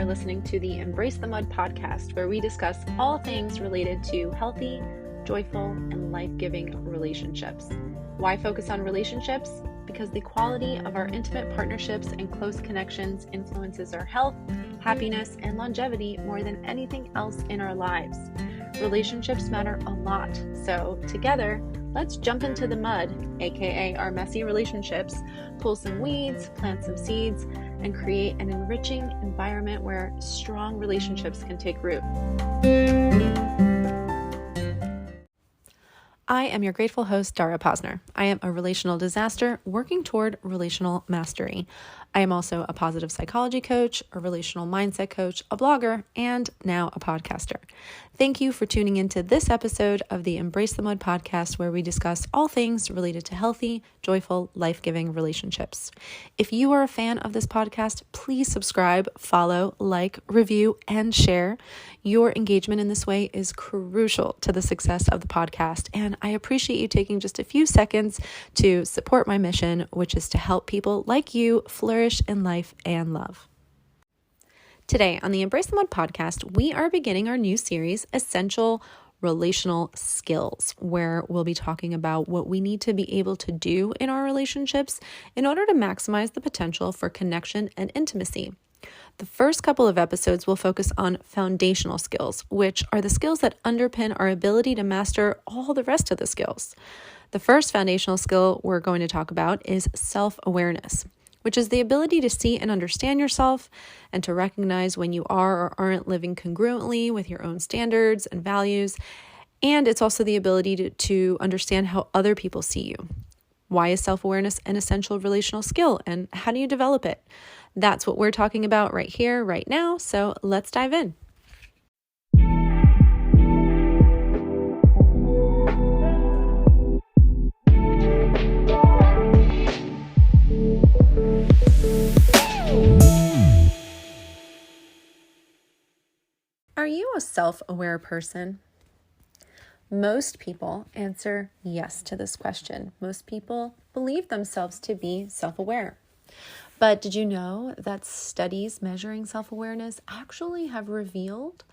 are listening to the Embrace the Mud podcast, where we discuss all things related to healthy, joyful, and life-giving relationships. Why focus on relationships? Because the quality of our intimate partnerships and close connections influences our health, happiness, and longevity more than anything else in our lives. Relationships matter a lot, so together, let's jump into the mud, aka our messy relationships, pull some weeds, plant some seeds, and create an enriching environment where strong relationships can take root. I am your grateful host, Dara Posner. I am a relational disaster working toward relational mastery. I am also a positive psychology coach, a relational mindset coach, a blogger, and now a podcaster. Thank you for tuning into this episode of the Embrace the Mud podcast, where we discuss all things related to healthy, joyful, life-giving relationships. If you are a fan of this podcast, please subscribe, follow, like, review, and share. Your engagement in this way is crucial to the success of the podcast, and I appreciate you taking just a few seconds to support my mission, which is to help people like you flourish in life and love. Today on the Embrace the Mud podcast, we are beginning our new series, Essential Relational Skills, where we'll be talking about what we need to be able to do in our relationships in order to maximize the potential for connection and intimacy. The first couple of episodes will focus on foundational skills, which are the skills that underpin our ability to master all the rest of the skills. The first foundational skill we're going to talk about is self-awareness, which is the ability to see and understand yourself and to recognize when you are or aren't living congruently with your own standards and values. And it's also the ability to understand how other people see you. Why is self-awareness an essential relational skill, and how do you develop it? That's what we're talking about right here, right now. So let's dive in. Are you a self-aware person? Most people answer yes to this question. Most people believe themselves to be self-aware. But did you know that studies measuring self-awareness actually have revealed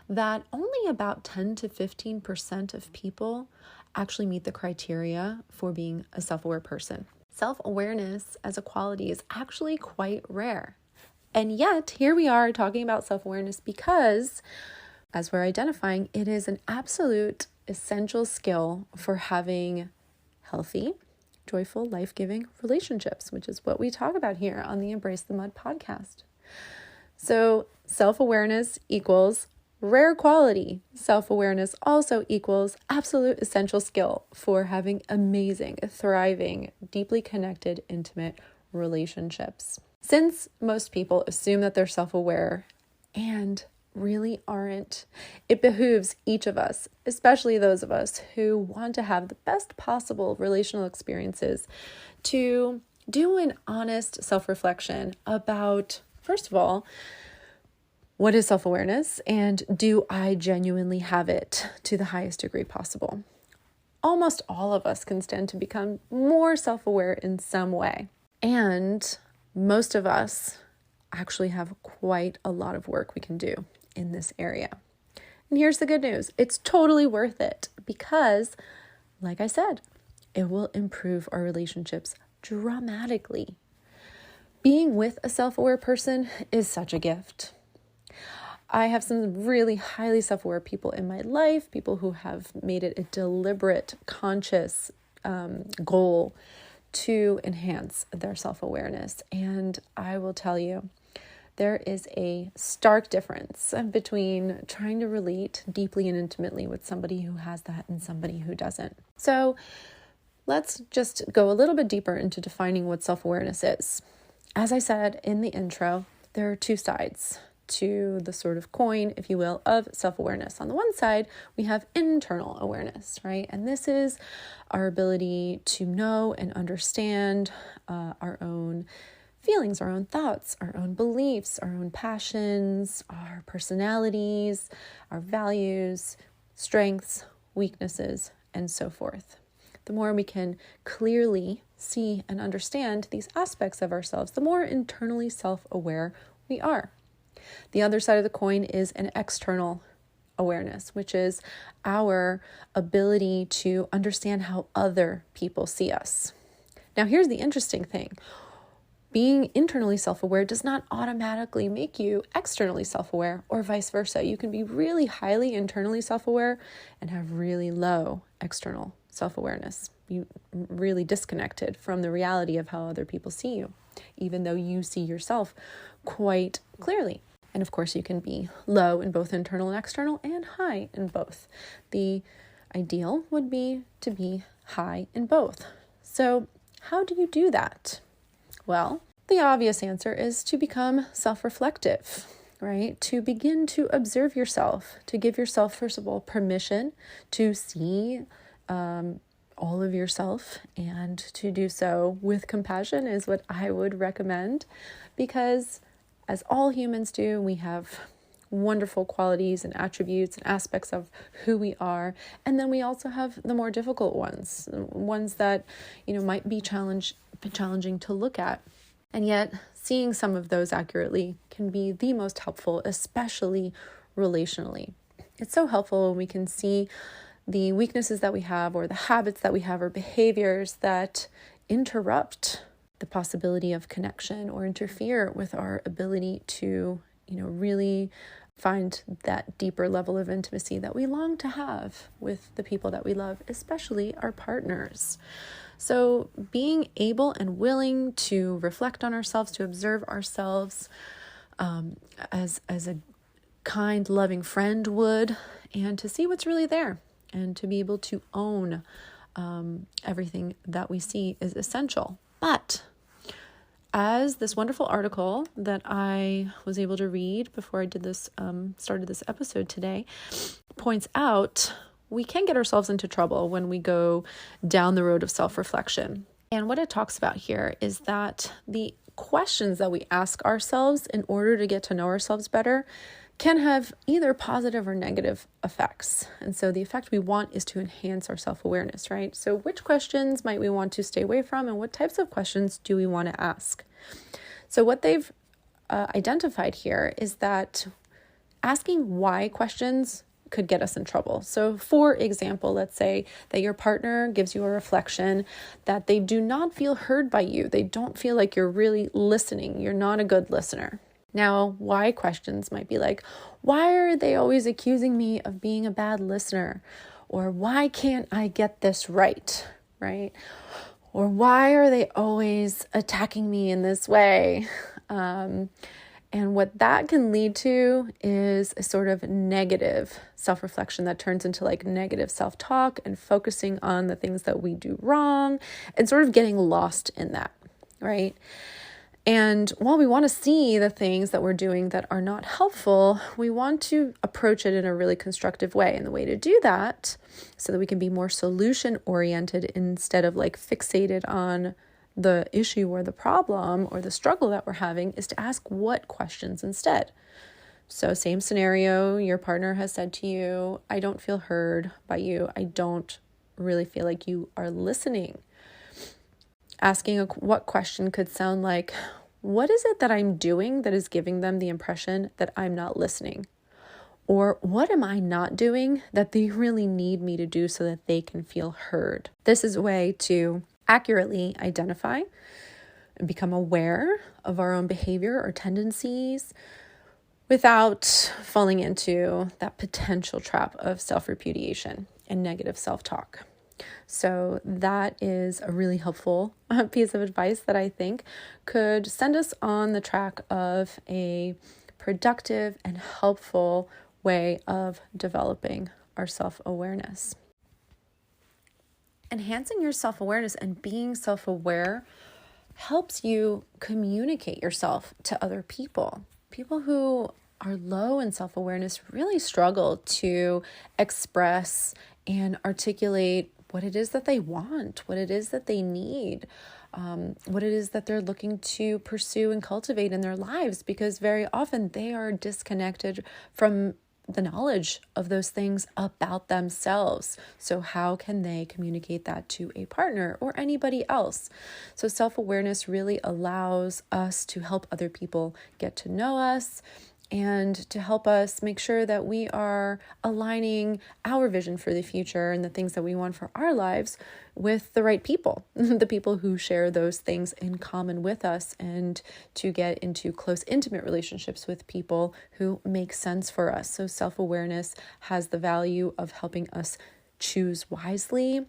that only about 10 to 15% of people actually meet the criteria for being a self-aware person? Self-awareness as a quality is actually quite rare. And yet, here we are talking about self-awareness because, as we're identifying, it is an absolute essential skill for having healthy, joyful, life-giving relationships, which is what we talk about here on the Embrace the Mud podcast. So self-awareness equals rare quality. Self-awareness also equals absolute essential skill for having amazing, thriving, deeply connected, intimate relationships. Since most people assume that they're self-aware and really aren't, it behooves each of us, especially those of us who want to have the best possible relational experiences, to do an honest self-reflection about, first of all, what is self-awareness, and do I genuinely have it to the highest degree possible? Almost all of us can stand to become more self-aware in some way, and most of us actually have quite a lot of work we can do in this area. And here's the good news. It's totally worth it because, like I said, it will improve our relationships dramatically. Being with a self-aware person is such a gift. I have some really highly self-aware people in my life, people who have made it a deliberate, conscious goal to enhance their self-awareness. And I will tell you, there is a stark difference between trying to relate deeply and intimately with somebody who has that and somebody who doesn't. So let's just go a little bit deeper into defining what self-awareness is. As I said in the intro, there are two sides to the sort of coin, if you will, of self-awareness. On the one side, we have internal awareness, right? And this is our ability to know and understand our own feelings, our own thoughts, our own beliefs, our own passions, our personalities, our values, strengths, weaknesses, and so forth. The more we can clearly see and understand these aspects of ourselves, the more internally self-aware we are. The other side of the coin is an external awareness, which is our ability to understand how other people see us. Now, here's the interesting thing. Being internally self-aware does not automatically make you externally self-aware, or vice versa. You can be really highly internally self-aware and have really low external self-awareness. You really disconnected from the reality of how other people see you, even though you see yourself quite clearly. And of course, you can be low in both internal and external, and high in both. The ideal would be to be high in both. So how do you do that? Well, the obvious answer is to become self-reflective, right? To begin to observe yourself, to give yourself, first of all, permission to see all of yourself, and to do so with compassion is what I would recommend, because as all humans do, we have wonderful qualities and attributes and aspects of who we are. And then we also have the more difficult ones that, might be challenging to look at. And yet seeing some of those accurately can be the most helpful, especially relationally. It's so helpful when we can see the weaknesses that we have, or the habits that we have, or behaviors that interrupt the possibility of connection or interfere with our ability to, really find that deeper level of intimacy that we long to have with the people that we love, especially our partners. So being able and willing to reflect on ourselves, to observe ourselves as a kind, loving friend would, and to see what's really there, and to be able to own everything that we see is essential. But as this wonderful article that I was able to read before I did this, started this episode today, points out, we can get ourselves into trouble when we go down the road of self-reflection. And what it talks about here is that the questions that we ask ourselves in order to get to know ourselves better can have either positive or negative effects. And so the effect we want is to enhance our self-awareness, right? So which questions might we want to stay away from, and what types of questions do we want to ask? So what they've identified here is that asking why questions could get us in trouble. So for example, let's say that your partner gives you a reflection that they do not feel heard by you. They don't feel like you're really listening. You're not a good listener. Now, why questions might be like, why are they always accusing me of being a bad listener? Or why can't I get this right? Or why are they always attacking me in this way? And what that can lead to is a sort of negative self-reflection that turns into like negative self-talk and focusing on the things that we do wrong and sort of getting lost in that, right? And while we want to see the things that we're doing that are not helpful, we want to approach it in a really constructive way. And the way to do that, so that we can be more solution-oriented instead of like fixated on the issue or the problem or the struggle that we're having, is to ask what questions instead. So same scenario, your partner has said to you, I don't feel heard by you. I don't really feel like you are listening. Asking what question could sound like, what is it that I'm doing that is giving them the impression that I'm not listening? Or what am I not doing that they really need me to do so that they can feel heard? This is a way to accurately identify and become aware of our own behavior or tendencies without falling into that potential trap of self-repudiation and negative self-talk. So that is a really helpful piece of advice that I think could send us on the track of a productive and helpful way of developing our self-awareness. Enhancing your self-awareness and being self-aware helps you communicate yourself to other people. People who are low in self-awareness really struggle to express and articulate what it is that they want, what it is that they need, what it is that they're looking to pursue and cultivate in their lives, because very often they are disconnected from the knowledge of those things about themselves. So how can they communicate that to a partner or anybody else? So self-awareness really allows us to help other people get to know us and to help us make sure that we are aligning our vision for the future and the things that we want for our lives with the right people, the people who share those things in common with us, and to get into close, intimate relationships with people who make sense for us. So self-awareness has the value of helping us choose wisely,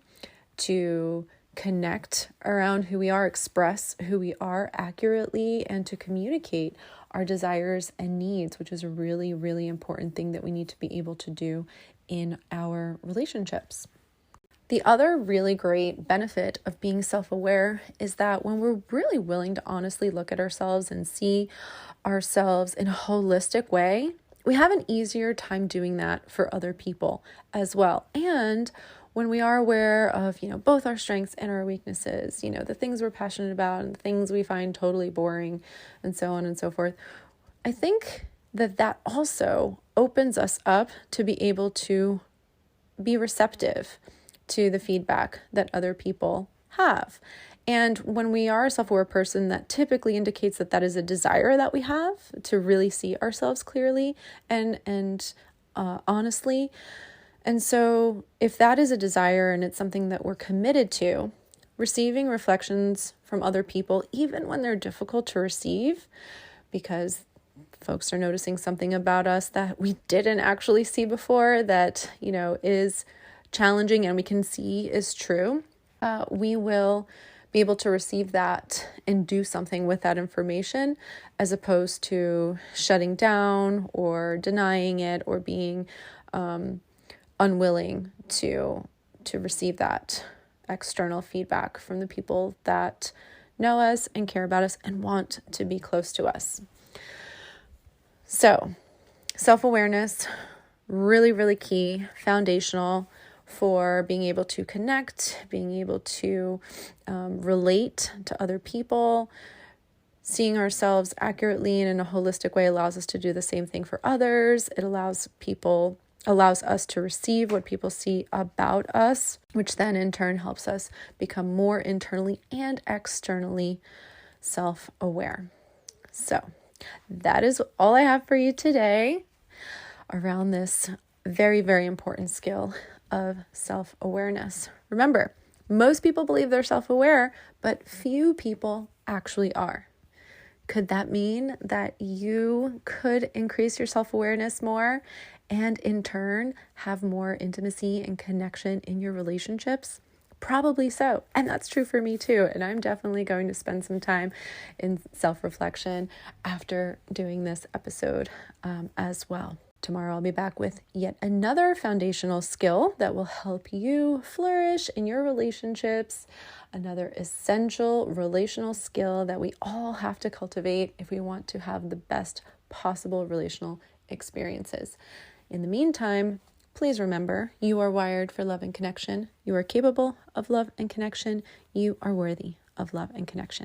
to connect around who we are, express who we are accurately, and to communicate our desires and needs, which is a really, really important thing that we need to be able to do in our relationships. The other really great benefit of being self-aware is that when we're really willing to honestly look at ourselves and see ourselves in a holistic way, we have an easier time doing that for other people as well. And when we are aware of, both our strengths and our weaknesses, the things we're passionate about and the things we find totally boring and so on and so forth, I think that also opens us up to be able to be receptive to the feedback that other people have. And when we are a self-aware person, that typically indicates that is a desire that we have to really see ourselves clearly and honestly. And so if that is a desire and it's something that we're committed to, receiving reflections from other people, even when they're difficult to receive, because folks are noticing something about us that we didn't actually see before that, is challenging and we can see is true, we will be able to receive that and do something with that information, as opposed to shutting down or denying it or being unwilling to receive that external feedback from the people that know us and care about us and want to be close to us. So, self-awareness, really, really key, foundational for being able to connect, being able to relate to other people. Seeing ourselves accurately and in a holistic way allows us to do the same thing for others. It allows us to receive what people see about us, which then in turn helps us become more internally and externally self-aware. So that is all I have for you today around this very, very important skill of self-awareness. Remember, most people believe they're self-aware, but few people actually are. Could that mean that you could increase your self-awareness more and in turn have more intimacy and connection in your relationships? Probably so. And that's true for me too. And I'm definitely going to spend some time in self-reflection after doing this episode as well. Tomorrow I'll be back with yet another foundational skill that will help you flourish in your relationships, another essential relational skill that we all have to cultivate if we want to have the best possible relational experiences. In the meantime, please remember, you are wired for love and connection. You are capable of love and connection. You are worthy of love and connection.